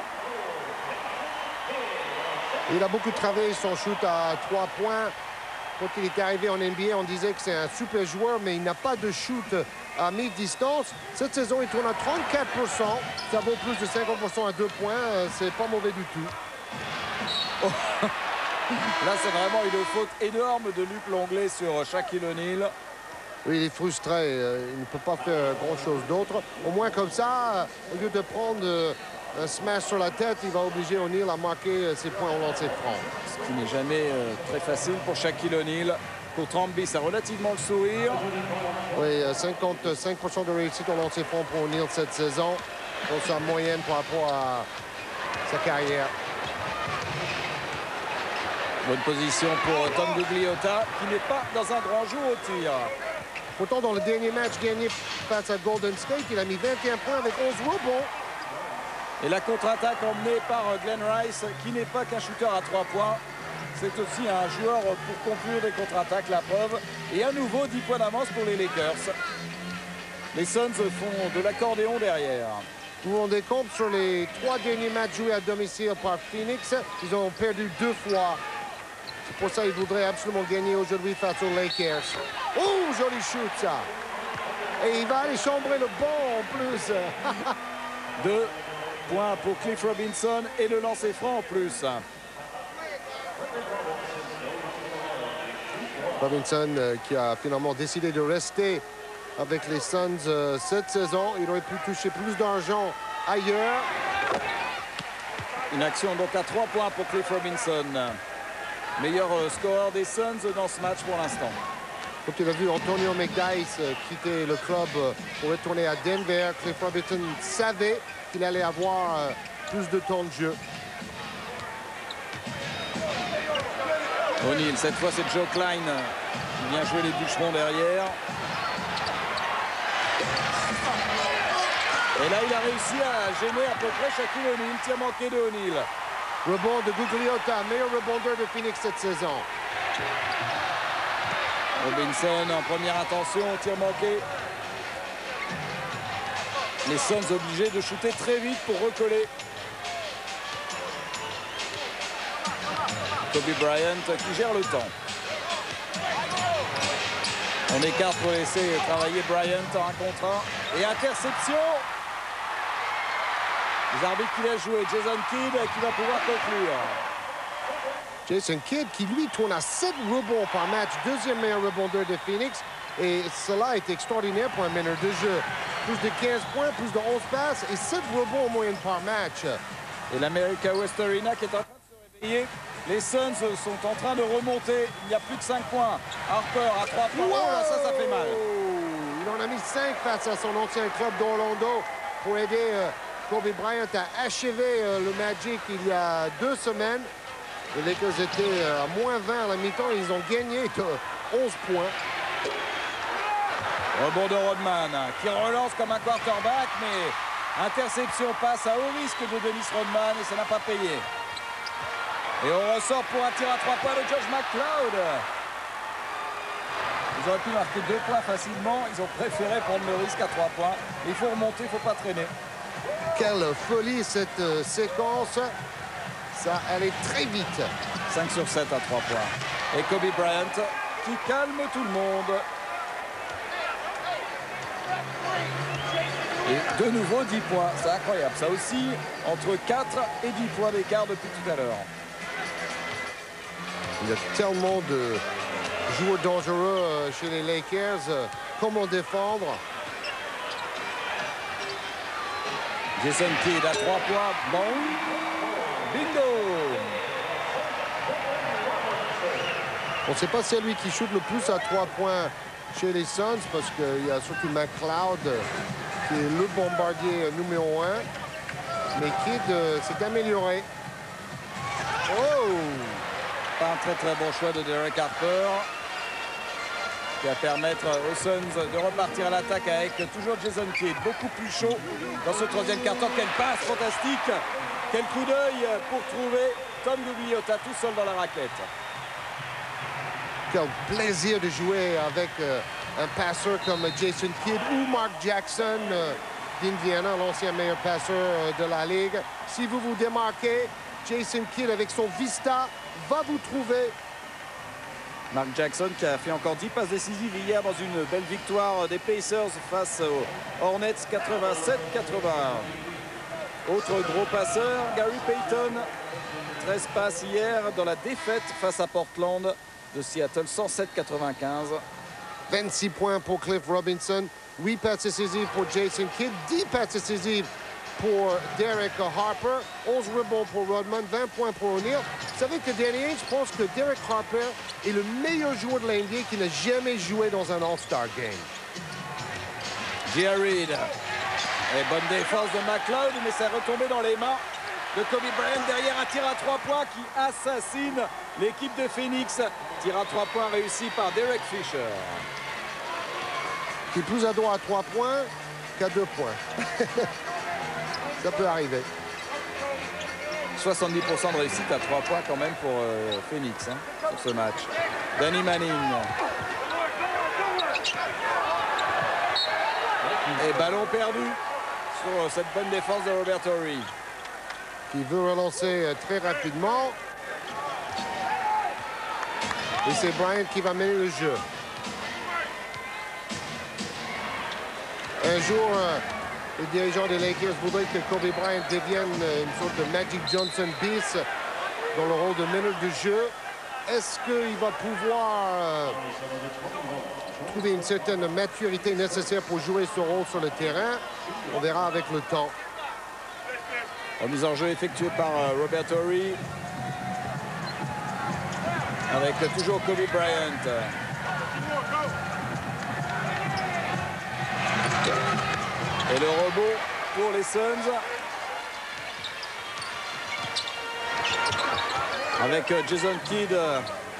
Il a beaucoup travaillé son shoot à 3 points. Quand il est arrivé en NBA, on disait que c'est un super joueur, mais il n'a pas de shoot à mi-distance. Cette saison, il tourne à 34%. Ça vaut plus de 50% à 2 points. C'est pas mauvais du tout. Oh. Là, c'est vraiment une faute énorme de Luc Longley sur Shaquille O'Neal. Oui, il est frustré. Il ne peut pas faire grand-chose d'autre. Au moins comme ça, au lieu de prendre un smash sur la tête, il va obliger O'Neal à marquer ses points au lancer franc. Ce qui n'est jamais très facile pour Shaquille O'Neal. Pour Tremby, ça a relativement le sourire. Oui, 55% de réussite au lancer franc pour O'Neal cette saison. Pour sa moyenne par rapport à sa carrière. Bonne position pour Tom Gugliotta, qui n'est pas dans un grand jour au tir. Pourtant, dans le dernier match gagné face à Golden State, il a mis 21 points avec 11 rebonds. Et la contre-attaque emmenée par Glenn Rice, qui n'est pas qu'un shooter à 3 points. C'est aussi un joueur pour conclure des contre-attaques, la preuve. Et à nouveau, 10 points d'avance pour les Lakers. Les Suns font de l'accordéon derrière. Vous vous rendez compte, sur les 3 derniers matchs joués à domicile par Phoenix, ils ont perdu 2 fois. C'est pour ça qu'ils voudraient absolument gagner aujourd'hui face aux Lakers. Oh, joli shoot, ça. Et il va aller chambrer le banc en plus. 2 points pour Cliff Robinson et le lancer franc en plus. Robinson qui a finalement décidé de rester avec les Suns cette saison. Il aurait pu toucher plus d'argent ailleurs. Une action donc à 3 points pour Cliff Robinson. Meilleur scoreur des Suns dans ce match pour l'instant. Comme tu l'as vu, Antonio McDyess quitter le club pour retourner à Denver. Cliff Robinson savait qu'il allait avoir plus de temps de jeu. O'Neal, cette fois c'est Joe Klein qui vient jouer les bûcherons derrière. Et là il a réussi à gêner à peu près Shaquille O'Neal. Tir manqué de O'Neal. Rebond de Gugliotta, meilleur rebondeur de Phoenix cette saison. Robinson en première intention, tir manqué. Les Suns obligés de shooter très vite pour recoller. Kobe Bryant qui gère le temps. On écarte pour laisser travailler Bryant en 1 contre 1. Et interception. Les arbitres qui laissent jouer Jason Kidd qui va pouvoir conclure. Jason Kidd qui lui tourne à 7 rebonds par match, deuxième meilleur rebondeur de Phoenix. Et cela est extraordinaire pour un meneur de jeu. Plus de 15 points, plus de 11 passes et 7 rebonds en moyenne par match. Et l'America West Arena qui est en train de se réveiller. Les Suns sont en train de remonter. Il y a plus de 5 points. Harper à 3 points. Wow! Oh là, ça fait mal. Il en a mis 5 face à son ancien club d'Orlando pour aider Kobe Bryant a achevé le Magic il y a 2 semaines. Les Lakers étaient à moins 20 à la mi-temps et ils ont gagné de 11 points. Rebond de Rodman qui relance comme un quarterback, mais interception passe à haut risque de Dennis Rodman et ça n'a pas payé. Et on ressort pour un tir à 3 points de Josh McLeod. Ils auraient pu marquer 2 points facilement. Ils ont préféré prendre le risque à 3 points. Il faut remonter, il ne faut pas traîner. Quelle folie cette séquence. Ça allait très vite. 5 sur 7 à 3 points. Et Kobe Bryant qui calme tout le monde. Et de nouveau 10 points. C'est incroyable. Ça aussi, entre 4 et 10 points d'écart depuis tout à l'heure. Il y a tellement de joueurs dangereux chez les Lakers. Comment défendre? Jason Kidd à 3 points. Bon. Bingo! On ne sait pas si c'est lui qui shoot le plus à 3 points chez les Suns parce qu'il y a surtout McLeod qui est le bombardier numéro 1. Mais Kidd s'est amélioré. Oh! Pas un très très bon choix de Derek Harper qui va permettre aux Suns de repartir à l'attaque avec toujours Jason Kidd. Beaucoup plus chaud dans ce troisième quart-temps. Quelle passe fantastique! Quel coup d'œil pour trouver Tom Gugliotta tout seul dans la raquette. Quel plaisir de jouer avec un passeur comme Jason Kidd ou Mark Jackson d'Indiana, l'ancien meilleur passeur de la Ligue. Si vous vous démarquez, Jason Kidd avec son vista va vous trouver. Mark Jackson qui a fait encore 10 passes décisives hier dans une belle victoire des Pacers face aux Hornets 87-81. Autre gros passeur, Gary Payton. 13 passes hier dans la défaite face à Portland de Seattle 107-95. 26 points pour Cliff Robinson, 8 passes décisives pour Jason Kidd, 10 passes décisives pour Derek Harper, 11 rebonds pour Rodman, 20 points pour O'Neal. Vous savez que Danny Ainge pense que Derek Harper est le meilleur joueur de l'NBA qui n'a jamais joué dans un All-Star Game. J.R. Reid. Et bonne défense de McLeod, mais ça est retombé dans les mains de Kobe Bryant. Derrière un tir à 3 points qui assassine l'équipe de Phoenix. Tir à 3 points réussi par Derek Fisher. Qui est plus adroit à 3 points qu'à 2 points. Ça peut arriver. 70% de réussite à 3 points quand même pour Phoenix sur ce match. Danny Manning. Et ballon perdu sur cette bonne défense de Robert Horry. Qui veut relancer très rapidement. Et c'est Bryant qui va mener le jeu. Un jour, les dirigeants des Lakers voudraient que Kobe Bryant devienne une sorte de Magic Johnson bis dans le rôle de meneur de jeu. Est-ce qu'il va pouvoir trouver une certaine maturité nécessaire pour jouer ce rôle sur le terrain? On verra avec le temps. Remise en jeu effectuée par Robert Horry. Avec toujours Kobe Bryant. Et le rebond pour les Suns. Avec Jason Kidd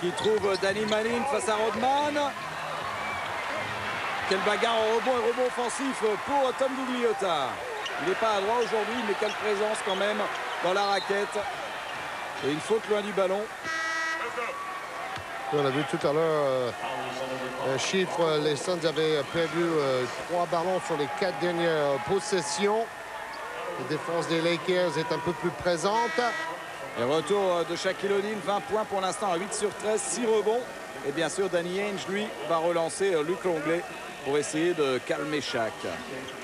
qui trouve Danny Manning face à Rodman. Quelle bagarre en rebond et rebond offensif pour Tom Gugliotta. Il n'est pas à droit aujourd'hui, mais quelle présence quand même dans la raquette. Et une faute loin du ballon. On a vu tout à l'heure un chiffre. Les Suns avaient perdu 3 ballons sur les 4 dernières possessions. La défense des Lakers est un peu plus présente. Et retour de Shaquille O'Neal, 20 points pour l'instant à 8 sur 13, 6 rebonds. Et bien sûr, Danny Ainge, lui, va relancer Luc Longley pour essayer de calmer Shaq.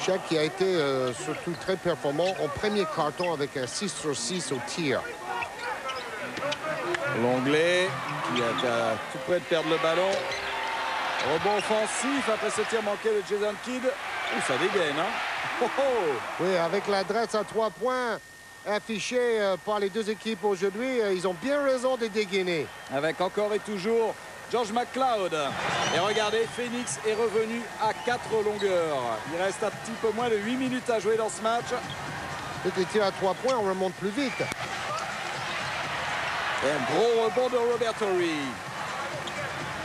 Shaq qui a été surtout très performant en premier carton avec un 6 sur 6 au tir. Longley qui est tout près de perdre le ballon. Rebond offensif après ce tir manqué de Jason Kidd. Ouh, ça dégaine, hein? Oh, oh. Oui, avec l'adresse à 3 points affichée par les deux équipes aujourd'hui, ils ont bien raison de dégainer. Avec encore et toujours George McLeod. Et regardez, Phoenix est revenu à 4 longueurs. Il reste un petit peu moins de 8 minutes à jouer dans ce match. Avec les tirs à 3 points, on remonte plus vite. Et un gros rebond de Robert Horry.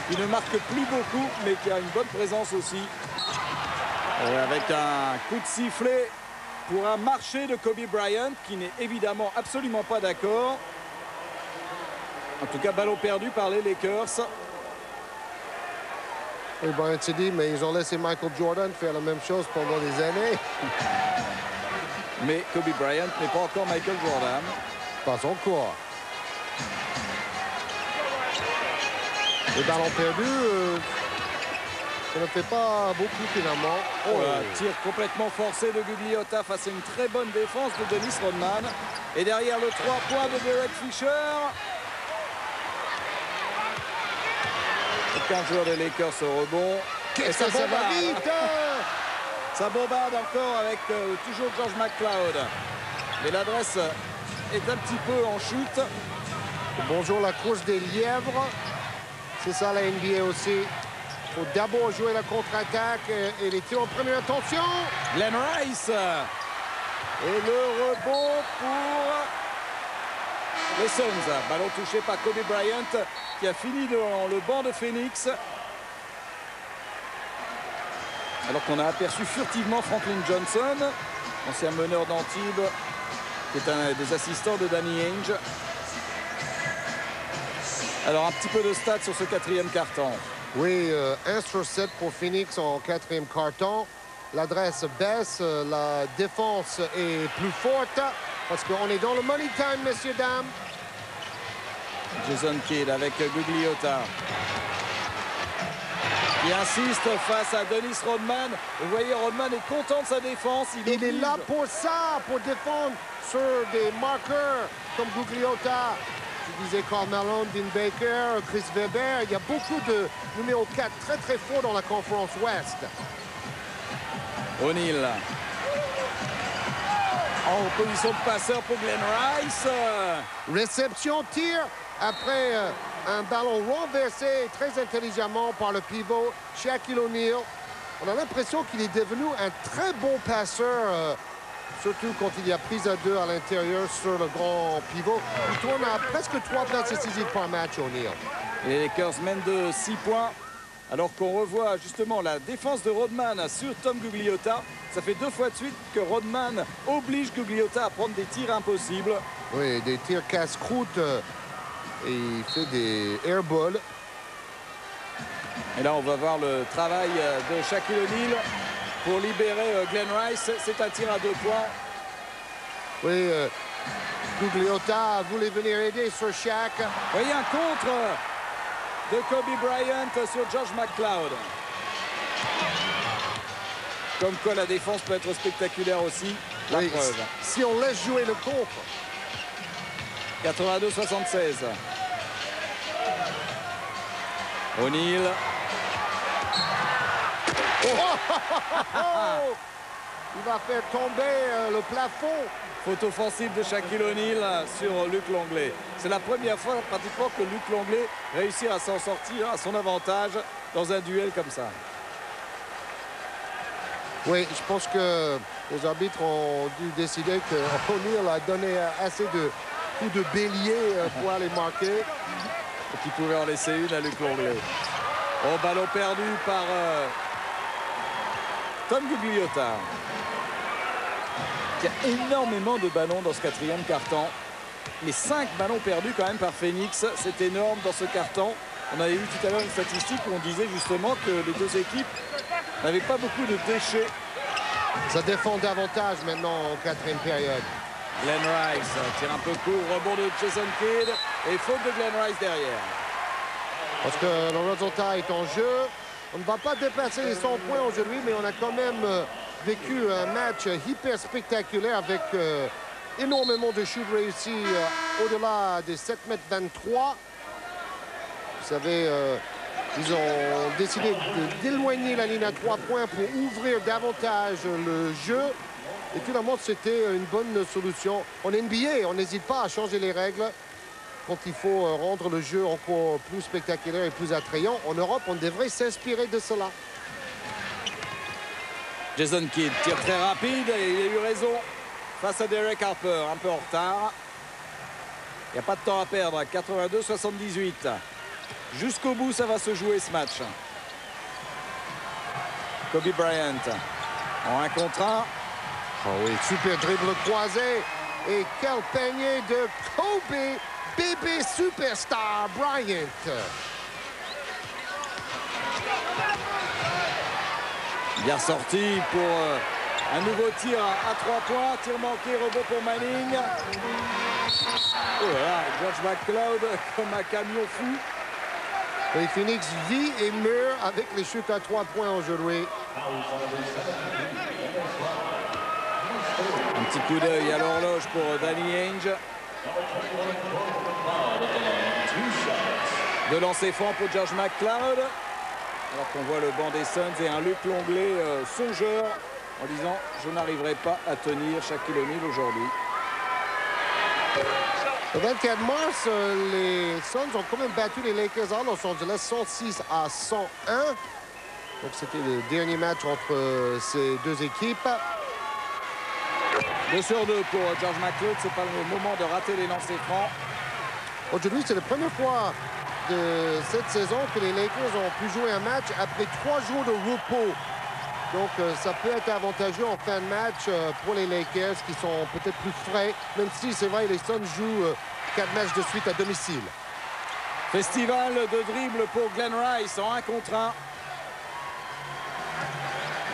Qui ne marque plus beaucoup, mais qui a une bonne présence aussi. Et avec un coup de sifflet pour un marché de Kobe Bryant, qui n'est évidemment absolument pas d'accord. En tout cas, ballon perdu par les Lakers. Et Bryant s'est dit, mais ils ont laissé Michael Jordan faire la même chose pendant des années. Mais Kobe Bryant n'est pas encore Michael Jordan. Pas encore. Le ballon perdu. Ça ne fait pas beaucoup finalement. Oh. Voilà, tir complètement forcé de Gugliotta face à une très bonne défense de Dennis Rodman. Et derrière le 3 points de Derek Fisher. Aucun joueur des Lakers au rebond. Et ça va vite. Ça bombarde encore avec toujours George McLeod. Mais l'adresse est un petit peu en chute. Bonjour la course des lièvres. C'est ça la NBA aussi. Il faut d'abord jouer la contre-attaque et les tirs en première intention. Glenn Rice. Et le rebond pour les Suns. Ballon touché par Kobe Bryant qui a fini dans le banc de Phoenix. Alors qu'on a aperçu furtivement Franklin Johnson, ancien meneur d'Antibes, qui est un des assistants de Danny Ainge. Alors un petit peu de stats sur ce quatrième quart-temps. Oui, 1 sur 7 pour Phoenix en quatrième quart-temps. L'adresse baisse, la défense est plus forte parce qu'on est dans le money time, messieurs, dames. Jason Kidd avec Gugliotta. Il insiste face à Dennis Rodman. Vous voyez, Rodman est content de sa défense. Il est là pour ça, pour défendre sur des marqueurs comme Gugliotta. Je disais Karl Malone, Dean Baker, Chris Webber. Il y a beaucoup de numéro 4 très très forts dans la conférence Ouest. O'Neal. En position de passeur pour Glenn Rice. Réception, tir après un ballon renversé très intelligemment par le pivot Shaquille O'Neal. On a l'impression qu'il est devenu un très bon passeur, surtout quand il y a prise à 2 à l'intérieur sur le grand pivot. Il tourne à presque 3 passes décisives par match, O'Neal. Les Lakers mènent de 6 points. Alors qu'on revoit justement la défense de Rodman sur Tom Gugliotta. Ça fait 2 fois de suite que Rodman oblige Gugliotta à prendre des tirs impossibles. Oui, des tirs casse-croûte. Et il fait des airballs. Et là, on va voir le travail de Shaquille O'Neal pour libérer Glenn Rice. C'est un tir à 2 points. Oui, Gugliotta voulait venir aider sur Shaq. Vous voyez un contre de Kobe Bryant sur George McLeod. Comme quoi la défense peut être spectaculaire aussi. La preuve. Si on laisse jouer le contre. 82-76. O'Neal. Il va faire tomber le plafond. Faute offensive de Shaquille O'Neal sur Luc Longley. C'est la première fois pratiquement que Luc Longley réussit à s'en sortir à son avantage dans un duel comme ça. Oui, je pense que les arbitres ont dû décider que O'Neal a donné assez de coups de bélier pour aller marquer. Et qu'il pouvait en laisser une à Luc Longley. Au ballon perdu par Tom Gugliotta. Il y a énormément de ballons dans ce quatrième quart-temps. Mais 5 ballons perdus quand même par Phoenix. C'est énorme dans ce quart-temps. On avait vu tout à l'heure une statistique où on disait justement que les deux équipes n'avaient pas beaucoup de déchets. Ça défend davantage maintenant en quatrième période. Glenn Rice tire un peu court, rebond de Jason Kidd et faute de Glenn Rice derrière. Parce que le résultat est en jeu. On ne va pas dépasser les 100 points aujourd'hui, mais on a quand même vécu un match hyper spectaculaire avec énormément de shoots réussis au-delà des 7,23 m. Vous savez, ils ont décidé d'éloigner la ligne à 3 points pour ouvrir davantage le jeu. Et finalement, c'était une bonne solution. En NBA, on n'hésite pas à changer les règles quand il faut rendre le jeu encore plus spectaculaire et plus attrayant. En Europe, on devrait s'inspirer de cela. Jason Kidd tire très rapide et il a eu raison face à Derek Harper, un peu en retard. Il n'y a pas de temps à perdre, 82-78. Jusqu'au bout, ça va se jouer ce match. Kobe Bryant en 1 contre 1. Oh oui, super dribble croisé. Et quel panier de Kobe, bébé superstar Bryant. Bien sorti pour un nouveau tir à 3 points. Tir manqué, rebond pour Manning. Oh là, George McLeod comme un camion fou. Oui, Phoenix vit et meurt avec les chutes à 3 points aujourd'hui. Un petit coup d'œil à l'horloge pour Danny Ainge. De lancer franc pour George McLeod. Alors qu'on voit le banc des Suns et un Luc Longley songeur en disant « Je n'arriverai pas à tenir Shaquille O'Neal aujourd'hui ». Le 24 mars, les Suns ont quand même battu les Lakers à Los Angeles 106-101. Donc c'était le dernier match entre ces deux équipes. 2 sur 2 pour George McLeod. C'est pas le moment de rater les lancers francs. Aujourd'hui, c'est la première fois de cette saison que les Lakers ont pu jouer un match après 3 jours de repos. Donc, ça peut être avantageux en fin de match pour les Lakers qui sont peut-être plus frais, même si c'est vrai, les Suns jouent 4 matchs de suite à domicile. Festival de dribble pour Glenn Rice en 1 contre 1.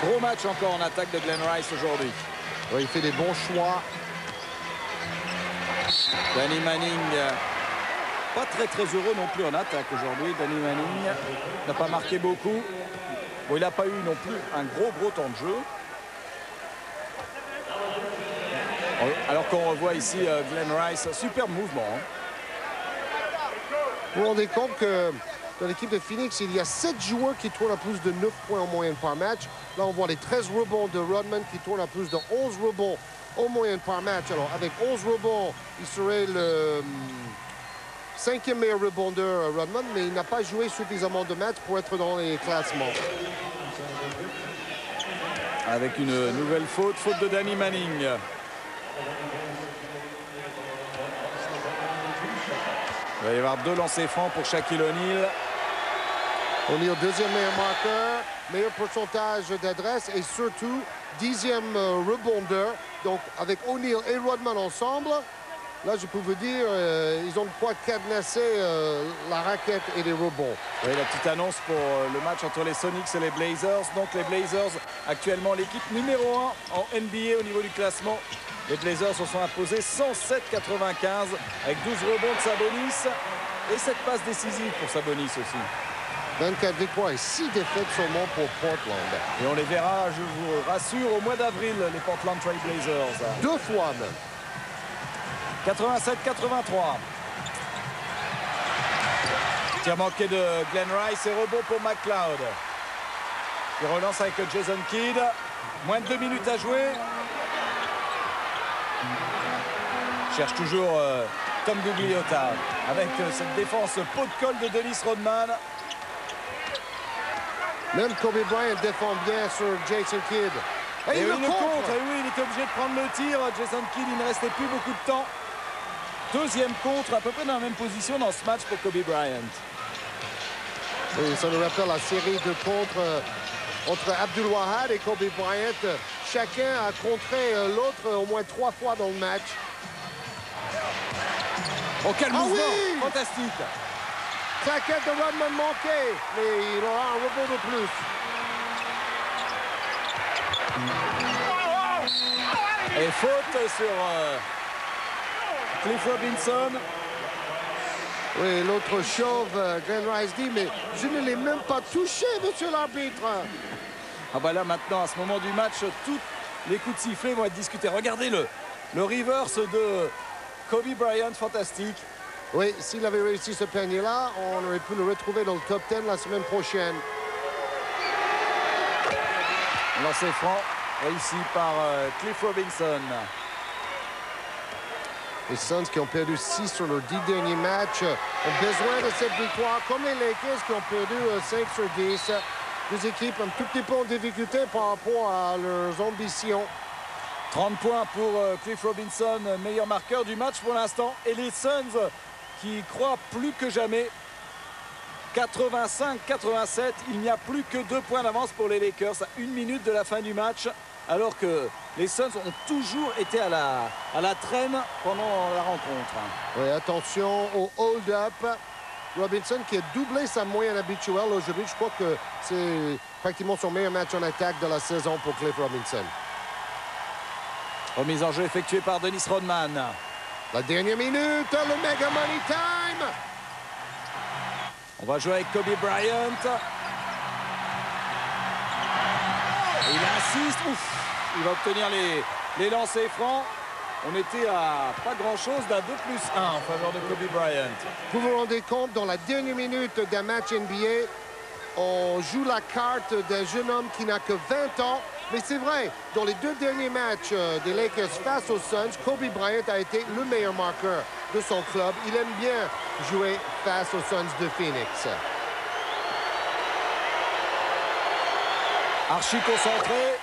Gros match encore en attaque de Glenn Rice aujourd'hui. Oui, il fait des bons choix. Danny Manning, pas très heureux non plus en attaque aujourd'hui. Danny Manning n'a pas marqué beaucoup. Bon, il n'a pas eu non plus un gros temps de jeu. Alors qu'on revoit ici Glenn Rice, superbe mouvement. Vous vous rendez compte que dans l'équipe de Phoenix, il y a 7 joueurs qui tournent à plus de 9 points en moyenne par match. Là, on voit les 13 rebonds de Rodman qui tournent à plus de 11 rebonds en moyenne par match. Alors, avec 11 rebonds, il serait le 5e meilleur rebondeur, Rodman, mais il n'a pas joué suffisamment de matchs pour être dans les classements. Avec une nouvelle faute de Danny Manning. Il va y avoir 2 lancers francs pour Shaquille O'Neal. O'Neal, 2e meilleur marqueur, meilleur pourcentage d'adresse et surtout 10e rebondeur. Donc avec O'Neal et Rodman ensemble, là je peux vous dire, ils ont de quoi cadenasser la raquette et les rebonds. Oui, la petite annonce pour le match entre les Sonics et les Blazers. Donc les Blazers, actuellement l'équipe numéro 1 en NBA au niveau du classement. Les Blazers se sont imposés 107-95 avec 12 rebonds de Sabonis et cette passe décisive pour Sabonis aussi. 24 victoires et 6 défaites seulement pour Portland. Et on les verra, je vous rassure, au mois d'avril, les Portland Trail Blazers. 2 fois même. 87-83. Tir manqué de Glenn Rice et rebond pour McLeod. Il relance avec Jason Kidd. Moins de 2 minutes à jouer. Cherche toujours Tom Gugliotta avec cette défense pot de colle de Dennis Rodman. Même Kobe Bryant défend bien sur Jason Kidd. Et il le contre. Et oui, il était obligé de prendre le tir. Jason Kidd, il ne restait plus beaucoup de temps. 2e contre, à peu près dans la même position dans ce match pour Kobe Bryant. Et ça nous rappelle la série de contres entre Abdul Wahad et Kobe Bryant. Chacun a contré l'autre au moins 3 fois dans le match. Oh, quel mouvement! Oui! Fantastique! Claquette de Rodman manquée, mais il aura un rebond de plus. Et faute sur Cliff Robinson. Oui, l'autre chauve, Glenn Rice dit, mais je ne l'ai même pas touché, monsieur l'arbitre. Ah bah là maintenant, à ce moment du match, tous les coups de sifflet vont être discutés. Regardez le reverse de Kobe Bryant, fantastique. Oui, s'il avait réussi ce panier-là, on aurait pu le retrouver dans le top 10 la semaine prochaine. Lancé franc, réussi par Cliff Robinson. Les Suns qui ont perdu 6 sur leurs 10 derniers matchs ont besoin de cette victoire, comme les Lakers qui ont perdu 5 sur 10. Deux équipes un tout petit peu en difficulté par rapport à leurs ambitions. 30 points pour Cliff Robinson, meilleur marqueur du match pour l'instant. Et les Suns qui croient plus que jamais. 85-87, il n'y a plus que 2 points d'avance pour les Lakers à 1 minute de la fin du match. Alors que les Suns ont toujours été à la traîne pendant la rencontre. Oui, attention au hold-up. Robinson qui a doublé sa moyenne habituelle aujourd'hui. Je crois que c'est pratiquement son meilleur match en attaque de la saison pour Cliff Robinson. Remise en jeu effectuée par Dennis Rodman. La dernière minute, le Mega Money Time. On va jouer avec Kobe Bryant. Et il insiste. Ouf, il va obtenir les lancers francs. On était à pas grand-chose d'un 2+1 en faveur de Kobe Bryant. Vous vous rendez compte, dans la dernière minute d'un match NBA, on joue la carte d'un jeune homme qui n'a que 20 ans. Mais c'est vrai, dans les 2 derniers matchs des Lakers face aux Suns, Kobe Bryant a été le meilleur marqueur de son club. Il aime bien jouer face aux Suns de Phoenix. Archi concentré.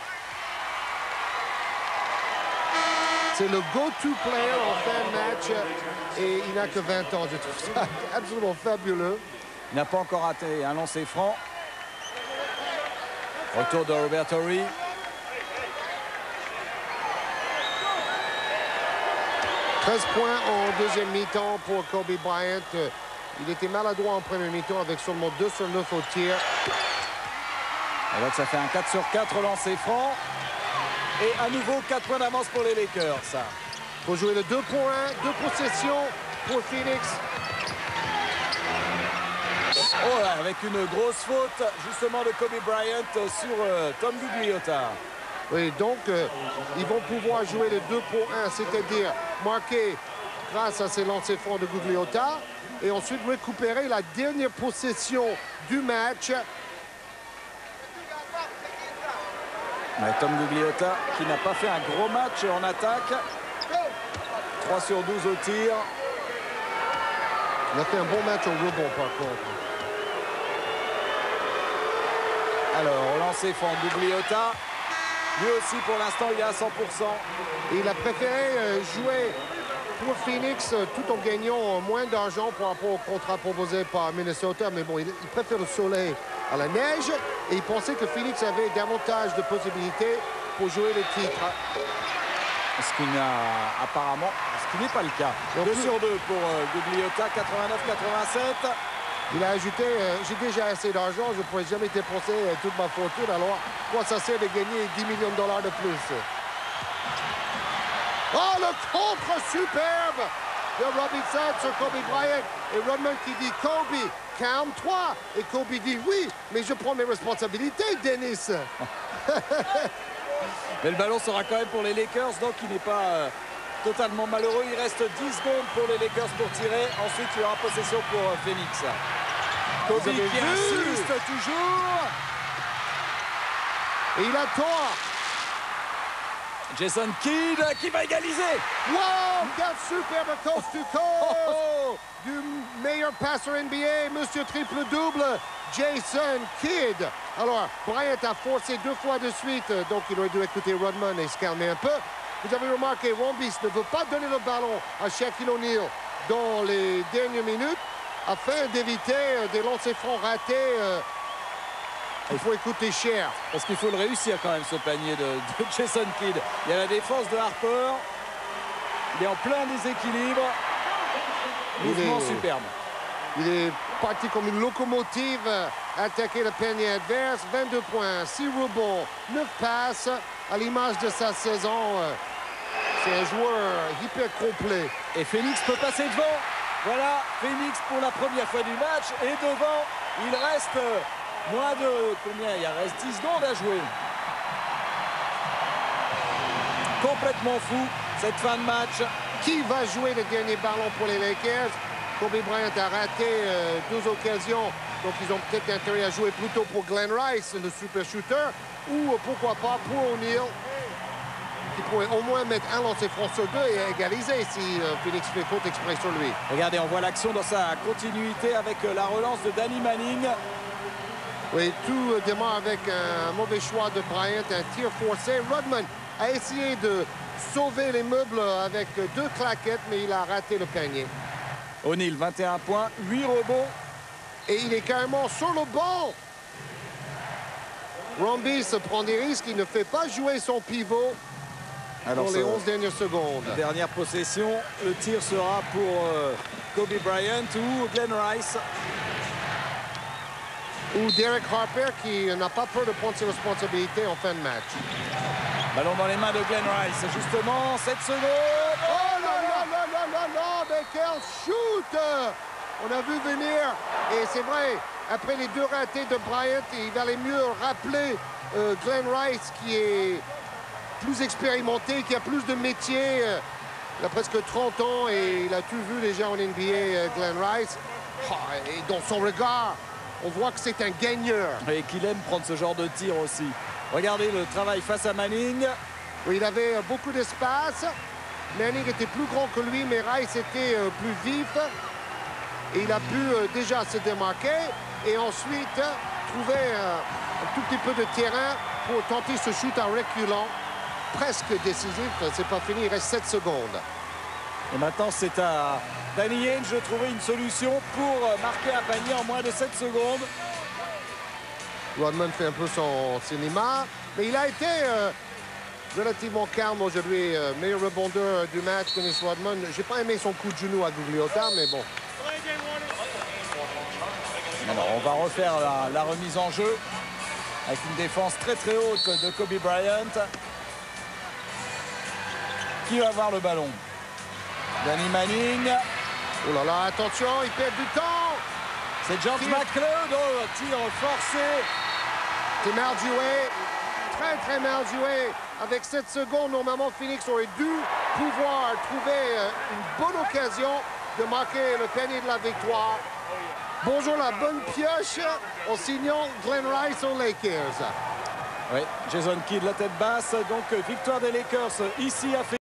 C'est le go-to player en fin de match et il n'a que 20 ans. Je trouve ça absolument fabuleux. Il n'a pas encore raté un lancer franc. Retour de Robert Horry. « 13 points en deuxième mi-temps pour Kobe Bryant. Il était maladroit en première mi-temps avec seulement 2 sur 9 au tir. Et donc ça fait un 4 sur 4 lancé franc. Et à nouveau 4 points d'avance pour les Lakers. Il faut jouer le 2 points, 2 possessions pour Phoenix. Oh là, avec une grosse faute justement de Kobe Bryant sur Tom Gugliotta. Oui, donc ils vont pouvoir jouer le 2 pour 1, c'est-à-dire marquer grâce à ces lancers francs de Gugliotta et ensuite récupérer la dernière possession du match. Ouais, Tom Gugliotta qui n'a pas fait un gros match en attaque. 3 sur 12 au tir. Il a fait un bon match au rebond par contre. Alors, lancer franc Gugliotta. Lui aussi, pour l'instant, il est à 100%. Et il a préféré jouer pour Phoenix tout en gagnant moins d'argent par rapport au contrat proposé par Minnesota. Mais bon, il préfère le soleil à la neige. Et il pensait que Phoenix avait davantage de possibilités pour jouer les titres. Ce qui n'est pas le cas. 2 sur 2 pour Gugliotta, 89-87. Il a ajouté, j'ai déjà assez d'argent, je ne pourrais jamais dépenser toute ma fortune, alors quoi ça sert de gagner 10 millions de dollars de plus? Oh, le contre superbe de Robinson sur Kobe Bryant. Et Rodman qui dit, Kobe, calme-toi. Et Kobe dit, oui, mais je prends mes responsabilités, Dennis. Mais le ballon sera quand même pour les Lakers, donc il n'est pas totalement malheureux. Il reste 10 secondes pour les Lakers pour tirer. Ensuite, il y aura possession pour Phoenix. Kobe qui insiste toujours. Et il a tort. Jason Kidd qui va égaliser. Wow, quel superbe coast to coast du meilleur passeur NBA, monsieur triple-double, Jason Kidd. Alors, Bryant a forcé 2 fois de suite, donc il aurait dû écouter Rodman et se calmer un peu. Vous avez remarqué, Rombis ne veut pas donner le ballon à Shaquille O'Neal dans les dernières minutes afin d'éviter des lancers francs ratés. Il faut écouter cher. Parce qu'il faut le réussir quand même, ce panier de Jason Kidd. Il y a la défense de Harper. Il est en plein déséquilibre. Mouvement superbe. Il est parti comme une locomotive, attaquer le panier adverse. 22 points, 6 rebonds, 9 passes. À l'image de sa saison, c'est un joueur hyper complet. Et Phoenix peut passer devant. Voilà, Phoenix pour la première fois du match. Et devant, il reste moins de... Combien? Il reste 10 secondes à jouer. Complètement fou, cette fin de match. Qui va jouer le dernier ballon pour les Lakers? Kobe Bryant a raté 2 occasions. Donc, ils ont peut-être intérêt à jouer plutôt pour Glenn Rice, le super shooter. Ou pourquoi pas pour O'Neal, qui pourrait au moins mettre un lancer franc sur 2 et égaliser si Phoenix fait faute exprès sur lui. Regardez, on voit l'action dans sa continuité avec la relance de Danny Manning. Oui, tout démarre avec un mauvais choix de Bryant, un tir forcé. Rodman a essayé de sauver les meubles avec 2 claquettes, mais il a raté le panier. O'Neal, 21 points, 8 rebonds. Et il est carrément sur le banc. Rombis prend des risques, il ne fait pas jouer son pivot dans les 11 dernières secondes. Dernière possession, le tir sera pour Kobe Bryant ou Glenn Rice. Ou Derek Harper qui n'a pas peur de prendre ses responsabilités en fin de match. Ballon dans les mains de Glenn Rice, justement, 7 secondes. Oh là là là là là là, mais quel shoot On a vu venir, et c'est vrai, après les 2 ratés de Bryant, il valait mieux rappeler Glen Rice, qui est plus expérimenté, qui a plus de métier. Il a presque 30 ans et il a tout vu déjà en NBA, Glen Rice. Oh, et dans son regard, on voit que c'est un gagneur. Et qu'il aime prendre ce genre de tir aussi. Regardez le travail face à Manning. Oui, il avait beaucoup d'espace. Manning était plus grand que lui, mais Rice était plus vif. Et il a pu déjà se démarquer et ensuite trouver un tout petit peu de terrain pour tenter ce shoot en reculant. Presque décisif, c'est pas fini, il reste 7 secondes. Et maintenant, c'est à Danny Ainge de trouver une solution pour marquer un panier en moins de 7 secondes. Rodman fait un peu son cinéma, mais il a été relativement calme aujourd'hui. Meilleur rebondeur du match, Dennis Rodman. J'ai pas aimé son coup de genou à Gugliotta, mais bon. Alors, on va refaire la remise en jeu avec une défense très très haute de Kobe Bryant. Qui va avoir le ballon? Danny Manning. Oh là là, attention, il perd du temps. C'est George McLeod. Oh, tir forcé. C'est mal joué. Très très mal joué. Avec 7 secondes, normalement, Phoenix aurait dû pouvoir trouver une bonne occasion de marquer le panier de la victoire. Bonjour la bonne pioche en signant Glen Rice aux Lakers. Oui, Jason Kidd, la tête basse. Donc, victoire des Lakers ici à Phoenix.